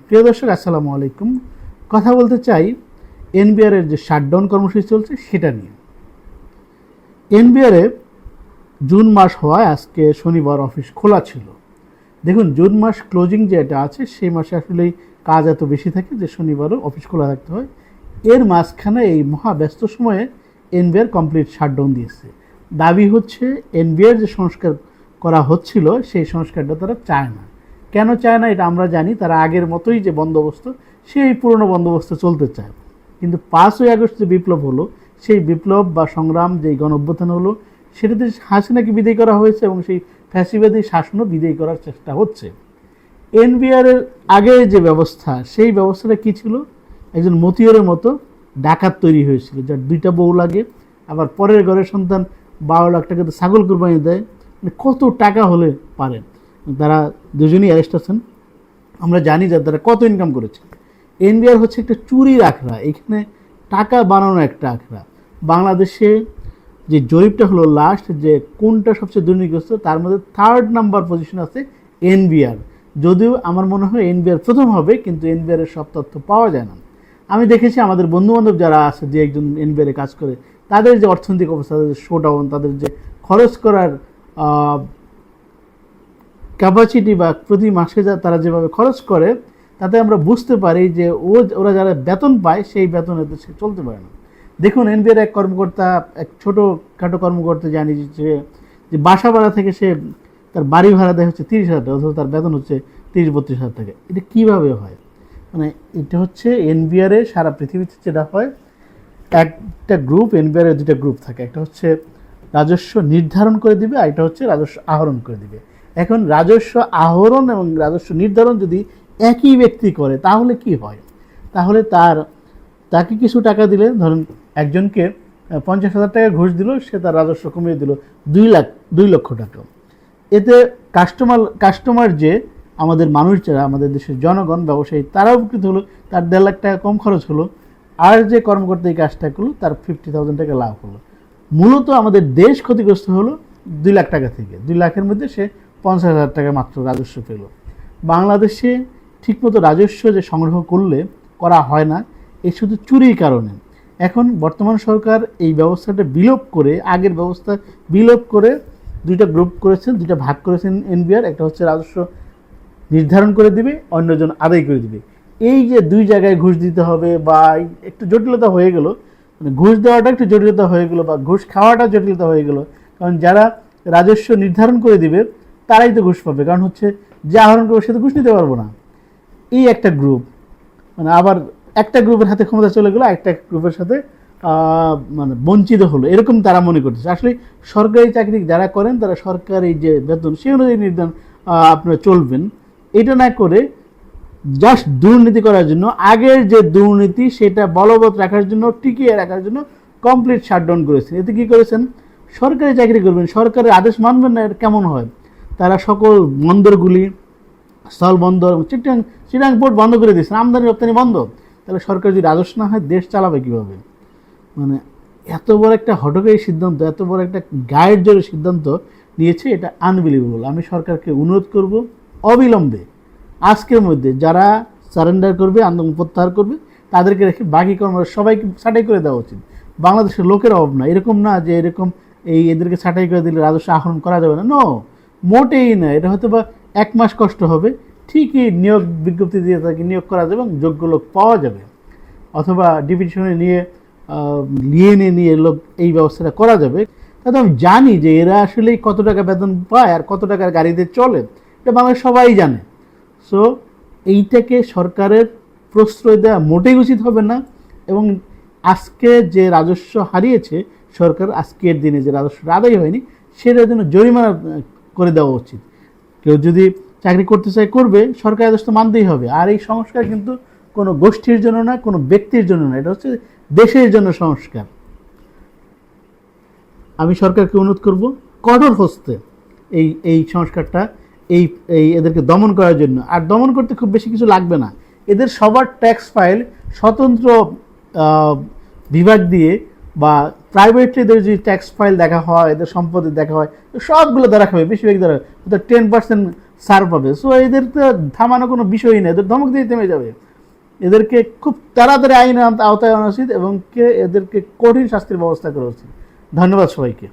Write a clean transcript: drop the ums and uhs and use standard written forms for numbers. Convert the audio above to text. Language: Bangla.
প্রিয় দর্শক, আসসালামু আলাইকুম। কথা বলতে চাই এনবিআরের যে শাটডাউন কর্মসূচি চলছে সেটা নিয়ে। এনবিআরে জুন মাস হওয়ায় আজকে শনিবার অফিস খোলা ছিল। দেখুন, জুন মাস ক্লোজিং যেটা আছে সেই মাসে আসলেই কাজ এত বেশি থাকে যে শনিবারও অফিস খোলা থাকতে হয়। এর মাঝখানে এই মহা ব্যস্ত সময়ে এনবিআর কমপ্লিট শাটডাউন দিয়েছে। দাবি হচ্ছে এনবিআর যে সংস্কার করা হচ্ছিল সেই সংস্কারটা তারা চায় না। কেন চায় না এটা আমরা জানি। তারা আগের মতোই যে বন্দোবস্ত সেই পুরনো বন্দোবস্ত চলতে চায়। কিন্তু 5ই আগস্ট যে বিপ্লব হলো, সেই বিপ্লব বা সংগ্রাম যেই গণঅভ্যুত্থান হলো সেটাতে হাসিনাকে বিদায় করা হয়েছে এবং সেই ফ্যাসিবাদী শাসনও বিদায় করার চেষ্টা হচ্ছে। এনবিআরের আগে যে ব্যবস্থা সেই ব্যবস্থাটা কী ছিল? একজন মতিয়রের মতো ডাকাত তৈরি হয়েছিল, যার 2টা বউ লাগে, আবার পরের ঘরের সন্তান 12 লাখ টাকাতে ছাগল কুরবানি দেয়। মানে কত টাকা হলে পারে? তারা দুজনই অ্যারেস্ট আছেন। আমরা জানি যে তারা কত ইনকাম করেছে। এনবিআর হচ্ছে একটা চুরির আখড়া, এখানে টাকা বানানো একটা আখড়া। বাংলাদেশে যে জরিপটা হলো লাস্ট, যে কোনটা সবচেয়ে দুর্নীতিগ্রস্ত, তার মধ্যে 3rd নাম্বার পজিশন আছে এনবিআর। যদিও আমার মনে হয় এনবিআর প্রথম হবে, কিন্তু এনবিআরের সব তথ্য পাওয়া যায় না। আমি দেখেছি আমাদের বন্ধুবান্ধব যারা আছে, যে একজন এনবিআরে কাজ করে, তাদের যে অর্থনৈতিক অবস্থা, তাদের শোডাউন, তাদের যে খরচ করার ক্যাপাসিটি বা প্রতি মাসে তারা যেভাবে খরচ করে, তাতে আমরা বুঝতে পারি যে ওরা যারা বেতন পায় সেই বেতনে তো সে চলতে পারে না। দেখুন, এনবিআর এক কর্মকর্তা, এক ছোটোখাটো কর্মকর্তা জানি যে বাসা ভাড়া থেকে সে তার বাড়ি ভাড়া দেয় হচ্ছে 30,000 টাকা, অথবা তার বেতন হচ্ছে 30-32,000 টাকা। এটা কীভাবে হয়? মানে এটা হচ্ছে এনবিআরে সারা পৃথিবীতে যেটা হয়, একটা গ্রুপ, এনবিআরের 2টা গ্রুপ থাকে। একটা হচ্ছে রাজস্ব নির্ধারণ করে দিবে, আর একটা হচ্ছে রাজস্ব আহরণ করে দিবে। এখন রাজস্ব আহরণ এবং রাজস্ব নির্ধারণ যদি একই ব্যক্তি করে তাহলে কি হয়? তাহলে তাকে কিছু টাকা দিলে, ধরুন একজনকে 50,000 টাকা ঘুষ দিল, সে তার রাজস্ব কমিয়ে দিল 2 লক্ষ টাকা। এতে কাস্টমার যে আমাদের মানুষ, যারা আমাদের দেশের জনগণ, ব্যবসায়ী, তারাও উপকৃত হলো, তার 1.5 লাখ টাকা কম খরচ হলো। আর যে কর্মকর্তা এই কাজটা করলো তার 50,000 টাকা লাভ হলো। মূলত আমাদের দেশ ক্ষতিগ্রস্ত হলো 2 লাখ টাকা থেকে। 2 লাখের মধ্যে সে 50,000 টাকা মাত্র রাজস্ব পেল। বাংলাদেশে ঠিকমতো রাজস্ব যে সংগ্রহ করা হয় না, এই শুধু চুরির কারণে। এখন বর্তমান সরকার এই ব্যবস্থাটা বিলোপ করে, আগের ব্যবস্থা বিলোপ করে 2টা গ্রুপ করেছেন, 2টা ভাগ করেছেন এনবিআর। একটা হচ্ছে রাজস্ব নির্ধারণ করে দিবে, অন্যজন আদায় করে দিবে। এই যে 2 জায়গায় ঘুষ দিতে হবে, বা একটু জটিলতা হয়ে গেল, মানে ঘুষ দেওয়াটা একটু জটিলতা হয়ে গেল, বা ঘুষ খাওয়াটা জটিলতা হয়ে গেল। কারণ যারা রাজস্ব নির্ধারণ করে দিবে তারাই তো ঘুষ পাবে, কারণ হচ্ছে যে আহরণ করবে সে তো ঘুষ নিতে পারবো না। এই একটা গ্রুপ, মানে আবার একটা গ্রুপের হাতে ক্ষমতা চলে গেলো, একটা গ্রুপের সাথে মানে বঞ্চিত হলো, এরকম তারা মনে করতেছে। আসলে সরকারি চাকরি যারা করেন তারা সরকারি যে বেতন সেই অনুযায়ী নির্ধারণ আপনারা চলবেন। এটা না করে জাস্ট দুর্নীতি করার জন্য, আগের যে দুর্নীতি সেটা বলবৎ রাখার জন্য, টিকিয়ে রাখার জন্য কমপ্লিট শাটডাউন করেছেন। এতে কী করেছেন? সরকারি চাকরি করবেন, সরকারের আদেশ মানবেন না, এটা কেমন হয়? তারা সকল বন্দরগুলি, স্থল বন্দর, চিটাং পোর্ট বন্ধ করে দিয়েছেন, আমদানি রপ্তানি বন্ধ। তাহলে সরকার যদি রাজস্ব না হয় দেশ চালাবে কীভাবে? মানে এত বড় একটা হঠকারী সিদ্ধান্ত, এত বড় একটা গায়ের জোরে সিদ্ধান্ত নিয়েছে, এটা আনবিলিভেবল। আমি সরকারকে অনুরোধ করব, অবিলম্বে আজকের মধ্যে যারা সারেন্ডার করবে, আন্দোলন প্রত্যাহার করবে, তাদেরকে রেখে বাকি সবাইকে ছাঁটাই করে দেওয়া উচিত। বাংলাদেশের লোকের অভাব না, এরকম না যে এদেরকে ছাঁটাই করে দিলে রাজস্ব আহরণ করা যাবে না। নো, মোটেই না। এটা হয়তো বা 1 মাস কষ্ট হবে, ঠিকই নিয়োগ বিজ্ঞপ্তি দিয়ে তাকে নিয়োগ করা যাবে এবং যোগ্য লোক পাওয়া যাবে, অথবা ডিপিটিশনে নিয়ে লোক এই ব্যবস্থাটা করা যাবে। তাতে আমি জানি যে এরা আসলে কত টাকা বেতন পায় আর কত টাকার গাড়িতে চলে, এটা বাংলাদেশ সবাই জানে। সো এইটাকে সরকারের প্রশ্রয় দেওয়া মোটেই উচিত হবে না। এবং আজকে যে রাজস্ব হারিয়েছে সরকার, আজকের দিনে যে রাজস্ব আদায় হয়নি, সেটার জন্য জরিমানা করে দেওয়া উচিত। কেউ যদি চাকরি করতে চায় করবে, সরকারি আদেশ তো মানতেই হবে। আর এই সংস্কার কিন্তু কোনো গোষ্ঠীর জন্য না, কোনো ব্যক্তির জন্য না, এটা হচ্ছে দেশের জন্য সংস্কার। আমি সরকারকে অনুরোধ করব কঠোর হস্তে এই সংস্কারটা, এদেরকে দমন করার জন্য। আর দমন করতে খুব বেশি কিছু লাগবে না। এদের সবার ট্যাক্স ফাইল স্বতন্ত্র বিভাগ দিয়ে, বা প্রাইভেটলি এদের যদি ট্যাক্স ফাইল দেখা হয়, এদের সম্পত্তি দেখা হয়, সবগুলো দেখা হবে, বেশিরভাগ দেখা হয়। 10% ছাড় পাবে। সো এদের তো থামানো কোনো বিষয়ই নেই, এদের ধমক দিয়ে থেমে যাবে। এদেরকে খুব তাড়াতাড়ি আইন আওতায় আনা উচিত এবং এদেরকে কঠিন শাস্তির ব্যবস্থা করা উচিত। ধন্যবাদ সবাইকে।